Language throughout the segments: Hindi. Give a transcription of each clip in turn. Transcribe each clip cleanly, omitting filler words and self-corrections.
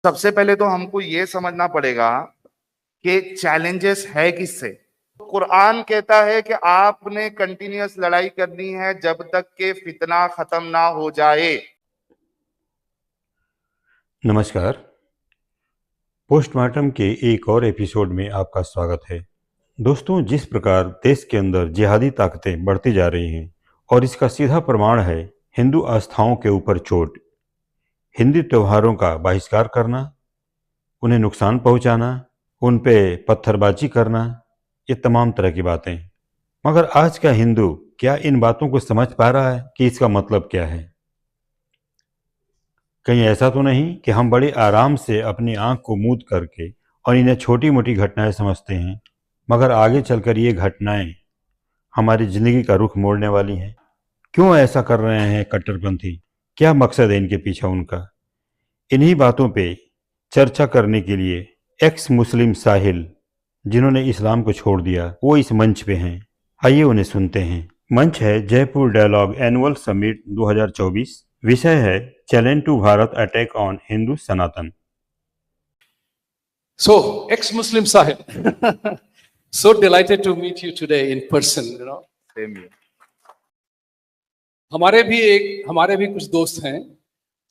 सबसे पहले तो हमको ये समझना पड़ेगा कि चैलेंजेस है किससे। कुरान कहता है कि आपने कंटिन्यूअस लड़ाई करनी है जब तक के फितना खत्म ना हो जाए। नमस्कार। पोस्टमार्टम के एक और एपिसोड में आपका स्वागत है। दोस्तों, जिस प्रकार देश के अंदर जिहादी ताकतें बढ़ती जा रही हैं और इसका सीधा प्रमाण है हिंदू आस्थाओं के ऊपर चोट, हिंदू त्योहारों का बहिष्कार करना, उन्हें नुकसान पहुंचाना, उन पे पत्थरबाजी करना, ये तमाम तरह की बातें। मगर आज का हिंदू क्या इन बातों को समझ पा रहा है कि इसका मतलब क्या है? कहीं ऐसा तो नहीं कि हम बड़े आराम से अपनी आंख को मूंद करके और इन्हें छोटी मोटी घटनाएं समझते हैं, मगर आगे चलकर ये घटनाएं हमारी जिंदगी का रुख मोड़ने वाली हैं। क्यों ऐसा कर रहे हैं कट्टरपंथी? क्या मकसद है इनके पीछे उनका? इन्हीं बातों पे चर्चा करने के लिए एक्स मुस्लिम साहिल, जिन्होंने इस्लाम को छोड़ दिया, वो इस मंच पे हैं। आइए उन्हें सुनते हैं। मंच है जयपुर डायलॉग एनुअल समिट 2024। विषय है challenge to Bharat attack on Hindu Sanatan. So, ex-Muslim Sahib, so delighted to meet you today in person. Same here. हमारे भी कुछ दोस्त हैं।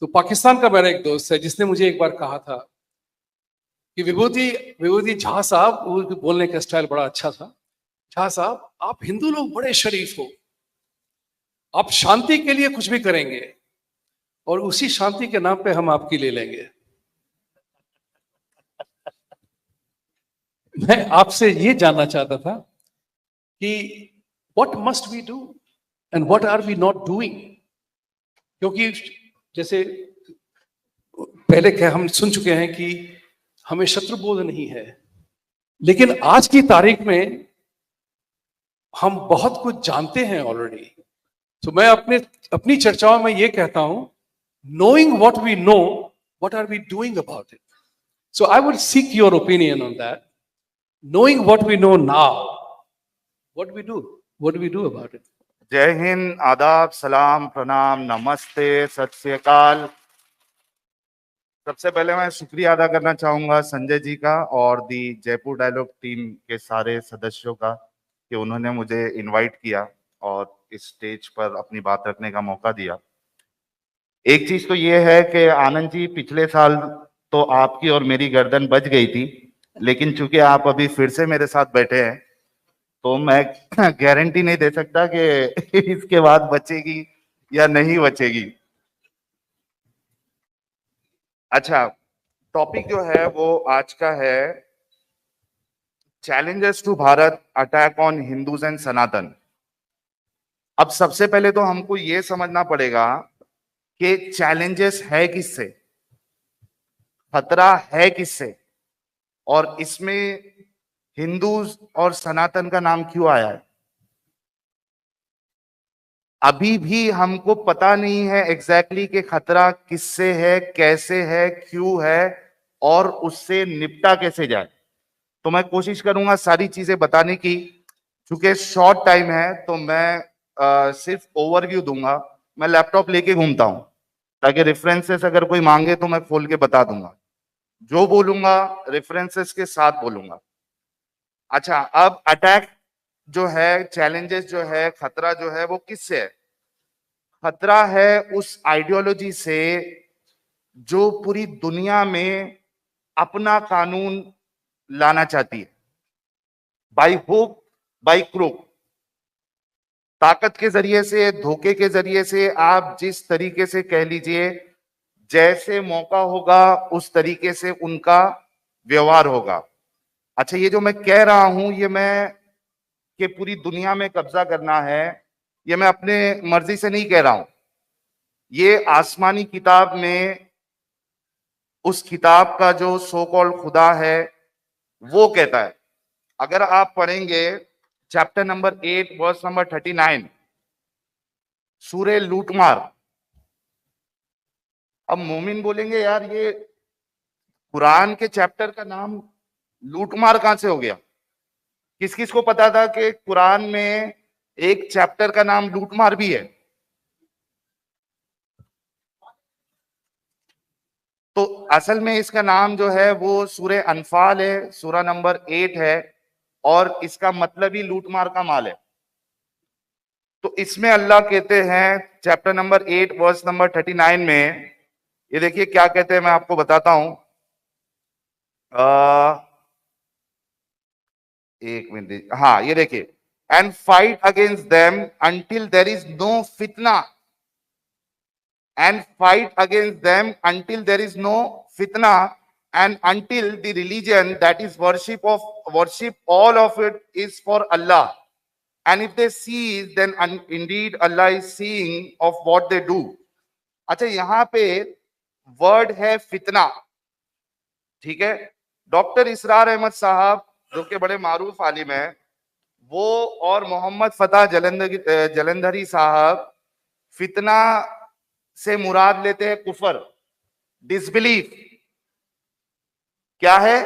तो पाकिस्तान का मेरा एक दोस्त है जिसने मुझे एक बार कहा था कि विभूति विभूति झा साहब, वो बोलने का स्टाइल बड़ा अच्छा था। झा साहब, आप हिंदू लोग बड़े शरीफ हो, आप शांति के लिए कुछ भी करेंगे और उसी शांति के नाम पे हम आपकी ले लेंगे। मैं आपसे ये जानना चाहता था कि what must we do and what are we not doing? क्योंकि जैसे पहले क्या हम सुन चुके हैं कि हमें शत्रुबोध नहीं है, लेकिन आज की तारीख में हम बहुत कुछ जानते हैं ऑलरेडी। तो मैं अपनी चर्चाओं में ये कहता हूं, knowing what we know, what are we doing about it? So I would seek your opinion on that. Knowing what we know now, what do we do about it? जय हिंद, आदाब, सलाम, प्रणाम, नमस्ते, सत श्री अकाल। सबसे पहले मैं शुक्रिया अदा करना चाहूंगा संजय जी का और दी जयपुर डायलॉग टीम के सारे सदस्यों का कि उन्होंने मुझे इनवाइट किया और इस स्टेज पर अपनी बात रखने का मौका दिया। एक चीज तो ये है कि आनंद जी, पिछले साल तो आपकी और मेरी गर्दन बच गई थी, लेकिन चूंकि आप अभी फिर से मेरे साथ बैठे हैं तो मैं गारंटी नहीं दे सकता कि इसके बाद बचेगी या नहीं बचेगी। अच्छा, टॉपिक जो है वो आज का है challenges to Bharat attack on Hindus and Sanatan. अब सबसे पहले तो हमको ये समझना पड़ेगा कि चैलेंजेस है किससे, खतरा है किससे, और इसमें हिंदूज और सनातन का नाम क्यों आया है। अभी भी हमको पता नहीं है एग्जैक्टली कि खतरा किससे है, कैसे है, क्यों है और उससे निपटा कैसे जाए। तो मैं कोशिश करूंगा सारी चीजें बताने की। चूंकि शॉर्ट टाइम है तो मैं सिर्फ ओवरव्यू दूंगा। मैं लैपटॉप लेके घूमता हूं ताकि रेफरेंसेस अगर कोई मांगे तो मैं खोल के बता दूंगा। जो बोलूंगा रेफरेंसेस के साथ बोलूंगा। अच्छा, अब अटैक जो है, चैलेंजेस जो है, खतरा जो है वो किससे है। खतरा है उस आइडियोलॉजी से जो पूरी दुनिया में अपना कानून लाना चाहती है, बाई हुक बाई क्रूक, ताकत के जरिए से, धोखे के जरिए से, आप जिस तरीके से कह लीजिए, जैसे मौका होगा उस तरीके से उनका व्यवहार होगा। अच्छा, ये जो मैं कह रहा हूं, ये मैं कि पूरी दुनिया में कब्जा करना है, ये मैं अपने मर्जी से नहीं कह रहा हूं। ये आसमानी किताब में उस किताब का जो सो कॉल्ड खुदा है वो कहता है। अगर आप पढ़ेंगे चैप्टर नंबर 8 वर्स नंबर 39, सूरे लूटमार। अब मोमिन बोलेंगे यार ये कुरान के चैप्टर का नाम लूटमार कहां से हो गया। किस किस को पता था कि कुरान में एक चैप्टर का नाम लूटमार भी है। तो असल में इसका नाम जो है वो सूरह अनफाल है, सूरा नंबर 8 है, और इसका मतलब ही लूटमार का माल है। तो इसमें अल्लाह कहते हैं चैप्टर नंबर 8 वर्स नंबर 39 में, ये देखिए क्या कहते हैं, मैं आपको बताता हूं। एक मिनट, हाँ ये देखिए, and fight against them until there is no फितना, and fight against them until there is no fitna, and until the religion that is worship all of it is for Allah, and if they cease then indeed Allah is seeing of what they do। अच्छा, यहां पे वर्ड है फितना, ठीक है। डॉक्टर इसरार अहमद साहब जो कि बड़े मारूफ आलिम है, वो और मोहम्मद फतेह जलंधरी साहब फितना से मुराद लेते हैं कुफर, डिसबिलीफ। क्या है?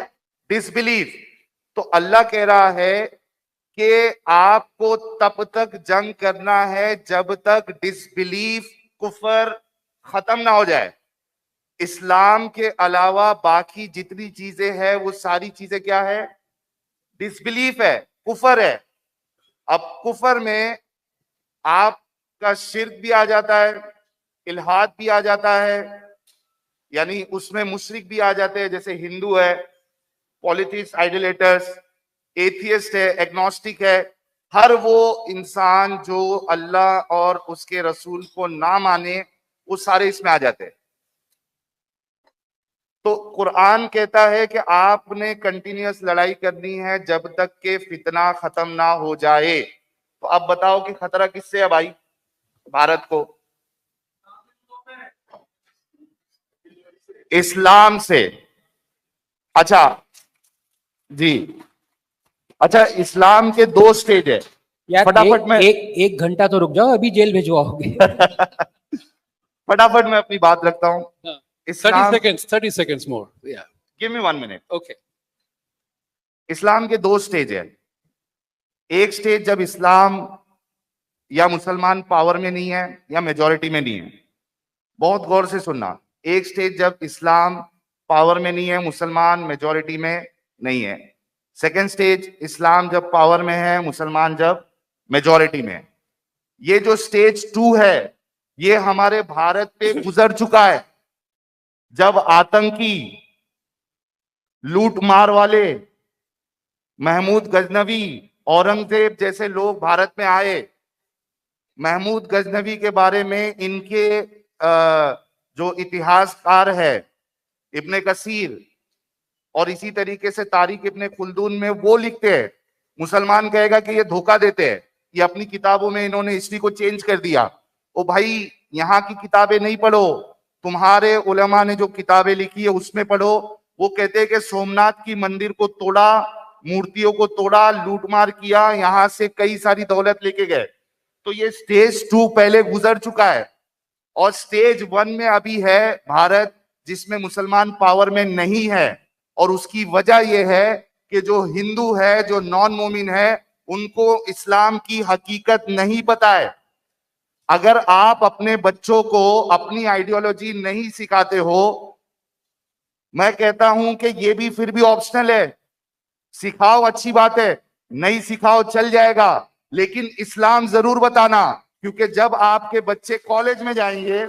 डिसबिलीफ। तो अल्लाह कह रहा है कि आपको तब तक जंग करना है जब तक डिसबिलीफ, कुफर खत्म ना हो जाए। इस्लाम के अलावा बाकी जितनी चीजें हैं वो सारी चीजें क्या है? डिसबिलीफ है, कुफर है। अब कुफर में आपका शिर्क भी आ जाता है, इल्हाद भी आ जाता है, यानी उसमें मुशरिक भी आ जाते हैं, जैसे हिंदू है, पॉलिथिस्ट, आइडोलेटर्स, एथियस्ट है, एग्नोस्टिक है। हर वो इंसान जो अल्लाह और उसके रसूल को ना माने, वो सारे इसमें आ जाते हैं। तो कुरान कहता है कि आपने कंटिन्यूअस लड़ाई करनी है जब तक के फितना खत्म ना हो जाए। तो अब बताओ कि खतरा किससे है भाई? भारत को, इस्लाम से। अच्छा जी, अच्छा, इस्लाम के 2 स्टेज है। यार फटाफट में एक घंटा तो रुक जाओ, अभी जेल भिजवाओगे। फटाफट में अपनी बात रखता हूं। 30 seconds more. Yeah. Give me 1 minute. Okay. इस्लाम के 2 स्टेज है। एक स्टेज जब इस्लाम या मुसलमान पावर में नहीं है या मेजॉरिटी में नहीं है। बहुत गौर से सुनना। एक स्टेज जब इस्लाम पावर में नहीं है, मुसलमान मेजॉरिटी में नहीं है। सेकेंड स्टेज इस्लाम जब पावर में है, मुसलमान जब मेजॉरिटी में है। ये जो स्टेज 2 है, ये हमारे भारत पे गुजर चुका है। जब आतंकी, लूट मार वाले, महमूद गजनवी, औरंगजेब जैसे लोग भारत में आए, महमूद गजनवी के बारे में इनके जो इतिहासकार है इब्ने कसीर और इसी तरीके से तारीख इब्ने खुल्दून में वो लिखते हैं, मुसलमान कहेगा कि ये धोखा देते हैं, ये अपनी किताबों में इन्होंने हिस्ट्री को चेंज कर दिया। ओ भाई, यहाँ की किताबें नहीं पढ़ो, तुम्हारे उलमा ने जो किताबें लिखी है उसमें पढ़ो। वो कहते हैं कि सोमनाथ की मंदिर को तोड़ा, मूर्तियों को तोड़ा, लूटमार किया, यहां से कई सारी दौलत लेके गए। तो ये स्टेज 2 पहले गुजर चुका है, और स्टेज 1 में अभी है भारत, जिसमें मुसलमान पावर में नहीं है। और उसकी वजह यह है कि जो हिंदू है, जो नॉन मोमिन है, उनको इस्लाम की हकीकत नहीं पता है। अगर आप अपने बच्चों को अपनी आइडियोलॉजी नहीं सिखाते हो, मैं कहता हूं कि ये भी फिर भी ऑप्शनल है। सिखाओ, अच्छी बात है, नहीं सिखाओ चल जाएगा, लेकिन इस्लाम जरूर बताना। क्योंकि जब आपके बच्चे कॉलेज में जाएंगे,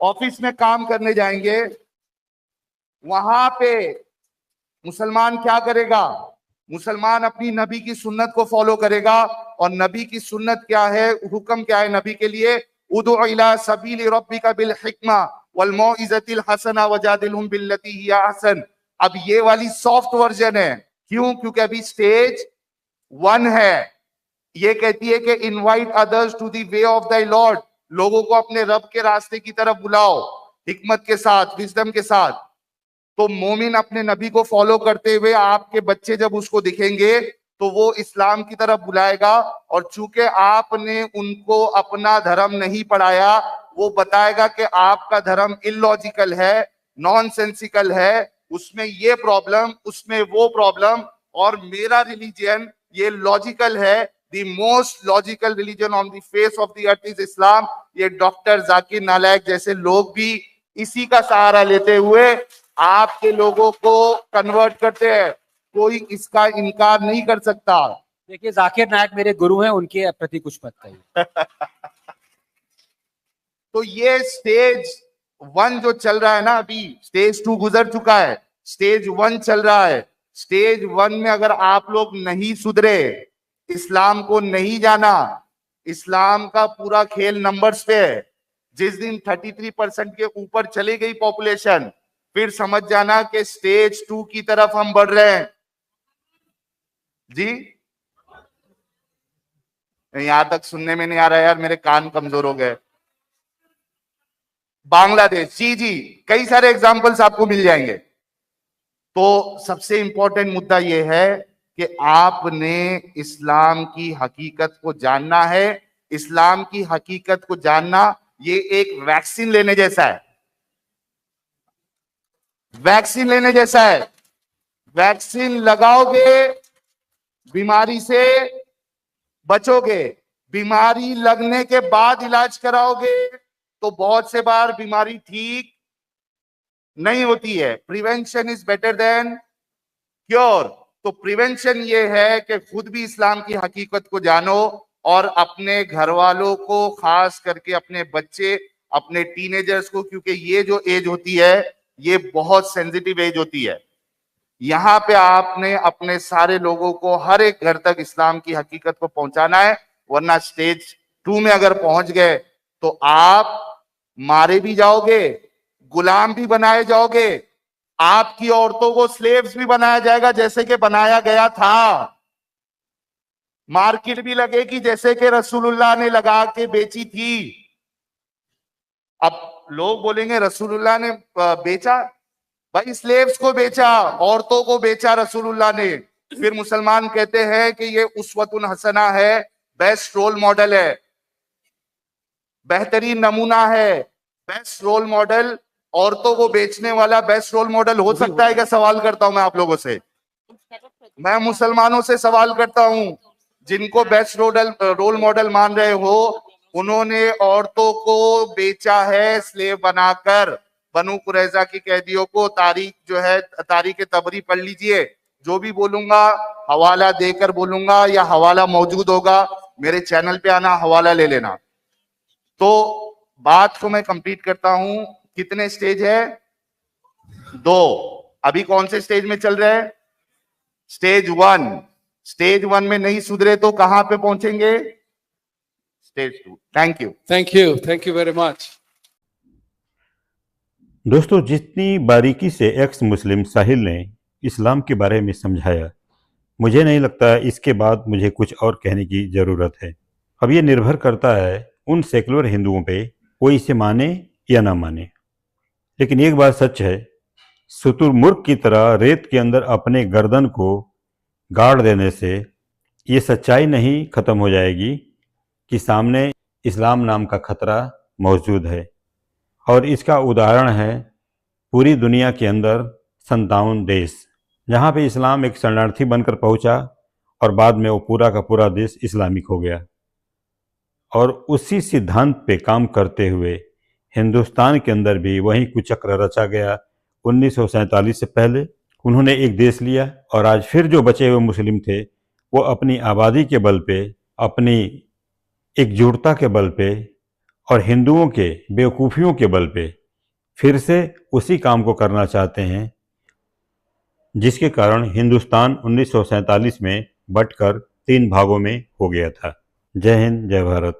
ऑफिस में काम करने जाएंगे, वहां पे मुसलमान क्या करेगा? मुसलमान अपनी नबी की सुन्नत को फॉलो करेगा। और नबी की सुन्नत क्या है, हुक्म क्या है नबी के लिए? उदु इला सबील रब्बिका बिल हिक्मा वल मौइज़तिल हसना वजादिलहुम बिल्लती हिया अहसन। अब ये वाली सॉफ्ट वर्जन है। क्यों? क्योंकि अभी स्टेज 1 है। ये कहती है कि invite others to the way of the Lord, लोगों को अपने रब के रास्ते की तरफ बुलाओ, हिकमत के साथ, विजडम के साथ। तो मोमिन अपने नबी को फॉलो करते हुए आपके बच्चे जब उसको दिखेंगे तो वो इस्लाम की तरफ बुलाएगा। और चूंकि आपने उनको अपना धर्म नहीं पढ़ाया, वो बताएगा कि आपका धर्म इलॉजिकल है, नॉनसेंसिकल है, उसमें ये प्रॉब्लम, उसमें वो प्रॉब्लम, और मेरा रिलीजन ये लॉजिकल है। The most logical religion on the face of the earth is इस्लाम। ये डॉक्टर जाकिर नालायक जैसे लोग भी इसी का सहारा लेते हुए आपके लोगों को कन्वर्ट करते हैं, कोई इसका इनकार नहीं कर सकता। देखिए जाकिर नायक मेरे गुरु हैं, उनके प्रति कुछ मत कहिए। तो ये स्टेज 1 जो चल रहा है ना, अभी स्टेज 2 गुजर चुका है, स्टेज 1 चल रहा है। स्टेज 1 में अगर आप लोग नहीं सुधरे, इस्लाम को नहीं जाना, इस्लाम का पूरा खेल नंबर्स पे है। जिस दिन 33% के ऊपर चली गई पॉपुलेशन, फिर समझ जाना कि स्टेज 2 की तरफ हम बढ़ रहे हैं। जी यहां तक सुनने में नहीं आ रहा यार, मेरे कान कमजोर हो गए। बांग्लादेश, जी जी, कई सारे एग्जाम्पल्स आपको मिल जाएंगे। तो सबसे इंपॉर्टेंट मुद्दा यह है कि आपने इस्लाम की हकीकत को जानना है। इस्लाम की हकीकत को जानना ये एक वैक्सीन लेने जैसा है, वैक्सीन लेने जैसा है। वैक्सीन लगाओगे, बीमारी से बचोगे। बीमारी लगने के बाद इलाज कराओगे तो बहुत से बार बीमारी ठीक नहीं होती है। Prevention is better than cure. तो प्रिवेंशन ये है कि खुद भी इस्लाम की हकीकत को जानो और अपने घर वालों को, खास करके अपने बच्चे, अपने टीनेजर्स को, क्योंकि ये जो एज होती है ये बहुत सेंसिटिव एज होती है। यहां पे आपने अपने सारे लोगों को, हर एक घर तक इस्लाम की हकीकत को पहुंचाना है, वरना स्टेज 2 में अगर पहुंच गए तो आप मारे भी जाओगे, गुलाम भी बनाए जाओगे, आपकी औरतों को स्लेव्स भी बनाया जाएगा जैसे कि बनाया गया था। मार्केट भी लगेगी जैसे कि रसूलुल्लाह ने लगा के बेची थी। अब लोग बोलेंगे रसूलुल्लाह ने बेचा, भाई स्लेव्स को बेचा, औरतों को बेचा रसूलुल्लाह ने। फिर मुसलमान कहते हैं कि ये उस्वतुन हसना है, बेस्ट रोल मॉडल है, बेहतरीन नमूना है। बेस्ट रोल मॉडल, औरतों को बेचने वाला बेस्ट रोल मॉडल हो सकता है क्या? सवाल करता हूं मैं आप लोगों से, मैं मुसलमानों से सवाल करता हूं, जिनको बेस्ट रोल मॉडल मान रहे हो, उन्होंने औरतों को बेचा है स्लेव बनाकर। बनु कुरैजा की कैदियों को, तारीख जो है, तारीख तबरी पढ़ लीजिए, जो भी बोलूंगा हवाला देकर बोलूंगा या हवाला मौजूद होगा, मेरे चैनल पे आना, हवाला ले लेना। तो बात को मैं कंप्लीट करता हूं। कितने स्टेज है? 2। अभी कौन से स्टेज में चल रहे हैं? स्टेज 1। स्टेज 1 में नहीं सुधरे तो कहां पे पहुंचेंगे? Stage 2। Thank you, thank you very much. दोस्तों, जितनी बारीकी से एक्स मुस्लिम साहिल ने इस्लाम के बारे में समझाया, मुझे नहीं लगता इसके बाद मुझे कुछ और कहने की ज़रूरत है। अब ये निर्भर करता है उन सेकुलर हिंदुओं पे, वो इसे माने या ना माने। लेकिन एक बात सच है, शुतुरमुर्ग की तरह रेत के अंदर अपने गर्दन को गाड़ देने से ये सच्चाई नहीं ख़त्म हो जाएगी कि सामने इस्लाम नाम का खतरा मौजूद है। और इसका उदाहरण है पूरी दुनिया के अंदर 57 देश, जहाँ पे इस्लाम एक शरणार्थी बनकर पहुँचा और बाद में वो पूरा का पूरा देश इस्लामिक हो गया। और उसी सिद्धांत पे काम करते हुए हिंदुस्तान के अंदर भी वही कुचक्र रचा गया। 1947 से पहले उन्होंने एक देश लिया और आज फिर जो बचे हुए मुस्लिम थे वो अपनी आबादी के बल पे, अपनी एकजुटता के बल पे और हिंदुओं के बेवकूफ़ियों के बल पे फिर से उसी काम को करना चाहते हैं, जिसके कारण हिंदुस्तान 1947 में बंटकर 3 भागों में हो गया था। जय हिंद, जय भारत।